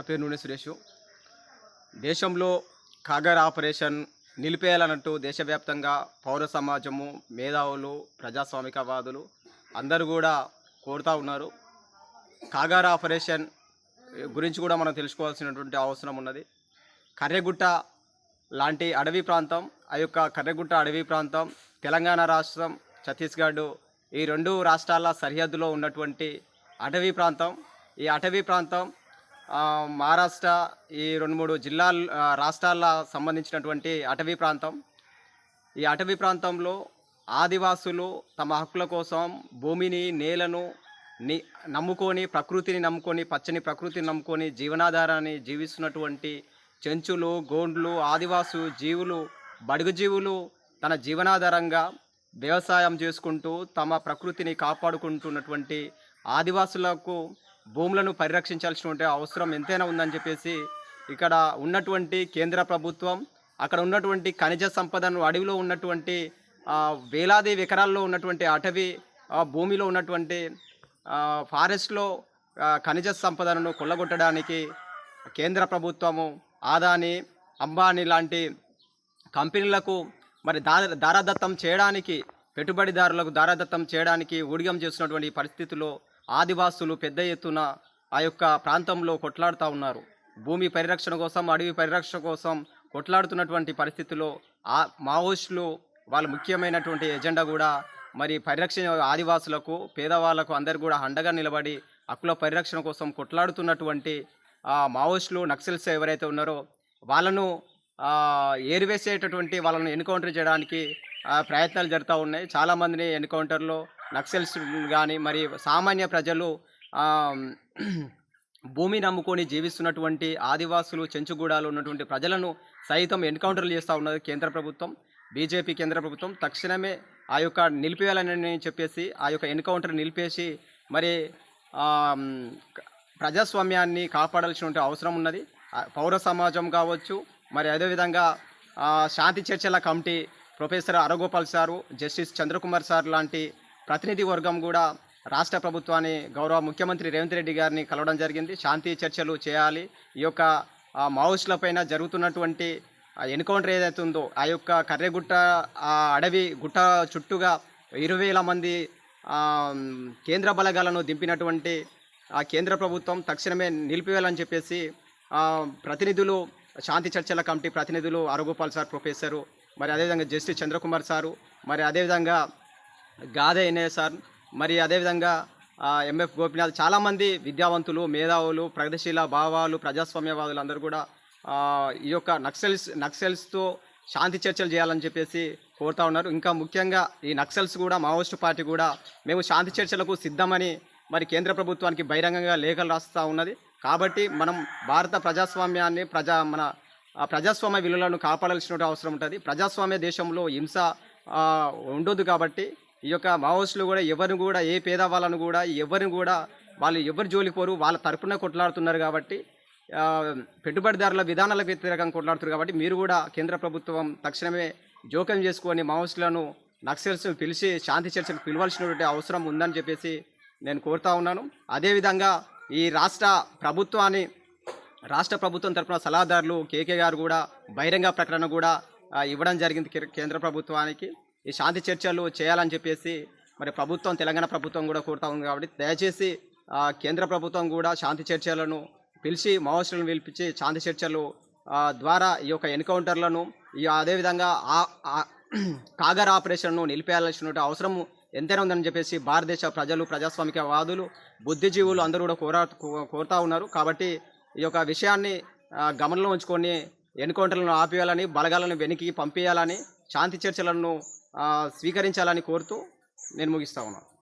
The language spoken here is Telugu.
నా పేరు నూనె సురేషు. దేశంలో కాగర్ ఆపరేషన్ నిలిపేయాలన్నట్టు దేశవ్యాప్తంగా పౌర సమాజము, మేధావులు, ప్రజాస్వామికవాదులు అందరూ కూడా కోరుతూ ఉన్నారు. కాగర్ ఆపరేషన్ గురించి కూడా మనం తెలుసుకోవాల్సినటువంటి అవసరం ఉన్నది. కర్రెగుట్ట లాంటి అడవి ప్రాంతం, ఆ యొక్క కర్రెగుట్ట అడవి ప్రాంతం తెలంగాణ రాష్ట్రం, ఛత్తీస్గఢ్ ఈ రెండు రాష్ట్రాల సరిహద్దులో ఉన్నటువంటి అటవీ ప్రాంతం. ఈ అటవీ ప్రాంతం మహారాష్ట్ర ఈ 2-3 జిల్లాల రాష్ట్రాల సంబంధించినటువంటి అటవీ ప్రాంతం. ఈ అటవీ ప్రాంతంలో ఆదివాసులు తమ హక్కుల కోసం భూమిని, నేలను నమ్ముకొని, ప్రకృతిని నమ్ముకొని, పచ్చని ప్రకృతిని నమ్ముకొని జీవనాధారాన్ని జీవిస్తున్నటువంటి చెంచులు, గోండ్లు, ఆదివాసు జీవులు, బడుగు జీవులు తన జీవనాధారంగా వ్యవసాయం చేసుకుంటూ తమ ప్రకృతిని కాపాడుకుంటున్నటువంటి ఆదివాసులకు భూములను పరిరక్షించాల్సినటువంటి అవసరం ఎంతైనా ఉందని చెప్పేసి ఇక్కడ ఉన్నటువంటి కేంద్ర ప్రభుత్వం, అక్కడ ఉన్నటువంటి ఖనిజ సంపదను, అడవిలో ఉన్నటువంటి వేలాది ఎకరాల్లో ఉన్నటువంటి అటవీ భూమిలో ఉన్నటువంటి ఫారెస్ట్లో ఖనిజ సంపదను కొల్లగొట్టడానికి కేంద్ర ప్రభుత్వము ఆదాని, అంబానీ లాంటి కంపెనీలకు మరి దారాదత్తం చేయడానికి, పెట్టుబడిదారులకు దారాదత్తం చేయడానికి ఊడిగం చేస్తున్నటువంటి పరిస్థితుల్లో ఆదివాసులు పెద్ద ఎత్తున ఆ యొక్క ప్రాంతంలో కొట్లాడుతూ ఉన్నారు. భూమి పరిరక్షణ కోసం, అడవి పరిరక్షణ కోసం కొట్లాడుతున్నటువంటి పరిస్థితుల్లో మావోయిస్టులు వాళ్ళ ముఖ్యమైనటువంటి ఎజెండా కూడా మరి పరిరక్షణ, ఆదివాసులకు, పేదవాళ్లకు అందరు కూడా అండగా నిలబడి హక్కుల పరిరక్షణ కోసం కొట్లాడుతున్నటువంటి మావోయిస్టులు, నక్సల్స్ ఎవరైతే ఉన్నారో వాళ్ళను ఏరివేసేటటువంటి, వాళ్ళను ఎన్కౌంటర్ చేయడానికి ప్రయత్నాలు జరుగుతూ ఉన్నాయి. చాలామందిని ఎన్కౌంటర్లో నక్సల్స్ కానీ మరి సామాన్య ప్రజలు భూమి నమ్ముకొని జీవిస్తున్నటువంటి ఆదివాసులు, చెంచుగూడాలు ఉన్నటువంటి ప్రజలను సైతం ఎన్కౌంటర్లు చేస్తూ ఉన్నది కేంద్ర ప్రభుత్వం, బీజేపీ కేంద్ర ప్రభుత్వం. తక్షణమే ఆ యొక్క నిలిపేయాలని చెప్పేసి ఆ యొక్క ఎన్కౌంటర్ నిలిపేసి మరి ప్రజాస్వామ్యాన్ని కాపాడాల్సిన అవసరం ఉన్నది. పౌర సమాజం కావచ్చు, మరి అదేవిధంగా శాంతి చర్చల committee professor Haragopal sir, justice Chandrakumar sir లాంటి ప్రతినిధి వర్గం కూడా రాష్ట్ర ప్రభుత్వాన్ని, గౌరవ ముఖ్యమంత్రి రేవంత్ రెడ్డి గారిని కలవడం జరిగింది. శాంతి చర్చలు చేయాలి, ఈ యొక్క మావోయిస్టులపైన జరుగుతున్నటువంటి ఎన్కౌంటర్ ఏదైతే ఉందో ఆ యొక్క కర్రెగుట్ట అడవి గుట్ట చుట్టూగా 20,000 మంది కేంద్ర బలగాలను దింపినటువంటి ఆ కేంద్ర ప్రభుత్వం తక్షణమే నిలిపివేయాలని చెప్పేసి ప్రతినిధులు, శాంతి చర్చల కమిటీ ప్రతినిధులు అరగోపాల్ సార్ ప్రొఫెసరు, మరి అదేవిధంగా జస్టిస్ చంద్రకుమార్ సారు, మరి అదేవిధంగా గాదే ఎన్ఏ సార్, మరి అదేవిధంగా ఎంఎఫ్ గోపినాథ్, చాలామంది విద్యావంతులు, మేధావులు, ప్రగతిశీల భావాలు, ప్రజాస్వామ్యవాదులు అందరూ కూడా ఈ యొక్క నక్సల్స్తో శాంతి చర్చలు చేయాలని చెప్పేసి కోరుతూ ఉన్నారు. ఇంకా ముఖ్యంగా ఈ నక్సల్స్ కూడా, మావోయిస్టు పార్టీ కూడా మేము శాంతి చర్చలకు సిద్ధమని మరి కేంద్ర ప్రభుత్వానికి బహిరంగంగా లేఖలు రాస్తూ ఉన్నది. కాబట్టి మనం భారత ప్రజాస్వామ్యాన్ని, మన ప్రజాస్వామ్య విలువలను కాపాడాల్సిన అవసరం ఉంటుంది. ప్రజాస్వామ్య దేశంలో హింస ఉండదు. కాబట్టి ఈ యొక్క మావోయిస్టులు కూడా ఎవరిని కూడా, ఏ పేదవాళ్ళను కూడా, ఎవరిని కూడా వాళ్ళు ఎవరు జోలిపోరు, వాళ్ళ తరపున కొట్లాడుతున్నారు. కాబట్టి పెట్టుబడిదారుల విధానాలకు వ్యతిరేకంగా కొట్లాడుతున్నారు. కాబట్టి మీరు కూడా కేంద్ర ప్రభుత్వం తక్షణమే జోక్యం చేసుకొని మావోయిస్టులను, నక్సల్స్ పిలిచి శాంతి చర్చలకు పిలవాల్సినటువంటి అవసరం ఉందని చెప్పేసి నేను కోరుతా ఉన్నాను. అదేవిధంగా ఈ రాష్ట్ర ప్రభుత్వం తరఫున సలహాదారులు కేకే గారు కూడా బహిరంగ ప్రకటన కూడా ఇవ్వడం జరిగింది కేంద్ర ప్రభుత్వానికి. ఈ శాంతి చర్చలు చేయాలని చెప్పేసి మరి ప్రభుత్వం, తెలంగాణ ప్రభుత్వం కూడా కోరుతా ఉంది. కాబట్టి దయచేసి కేంద్ర ప్రభుత్వం కూడా శాంతి చర్చలను పిలిచి, మావోయిస్టులను పిలిపించి శాంతి చర్చలు ద్వారా ఈ యొక్క ఎన్కౌంటర్లను, అదేవిధంగా కాగర్ ఆపరేషన్ను నిలిపేయాల్సిన అవసరం ఎంతైనా ఉందని చెప్పేసి భారతదేశ ప్రజలు, ప్రజాస్వామికవాదులు, బుద్ధిజీవులు అందరూ కూడా కోరుతూ ఉన్నారు. కాబట్టి ఈ యొక్క విషయాన్ని గమనంలో ఉంచుకొని ఎన్కౌంటర్లను ఆపేయాలని, బలగాలను వెనక్కి పంపేయాలని, శాంతి చర్చలను స్వీకరించాలని కోరుతూ నేను ముగిస్తా ఉన్నాను.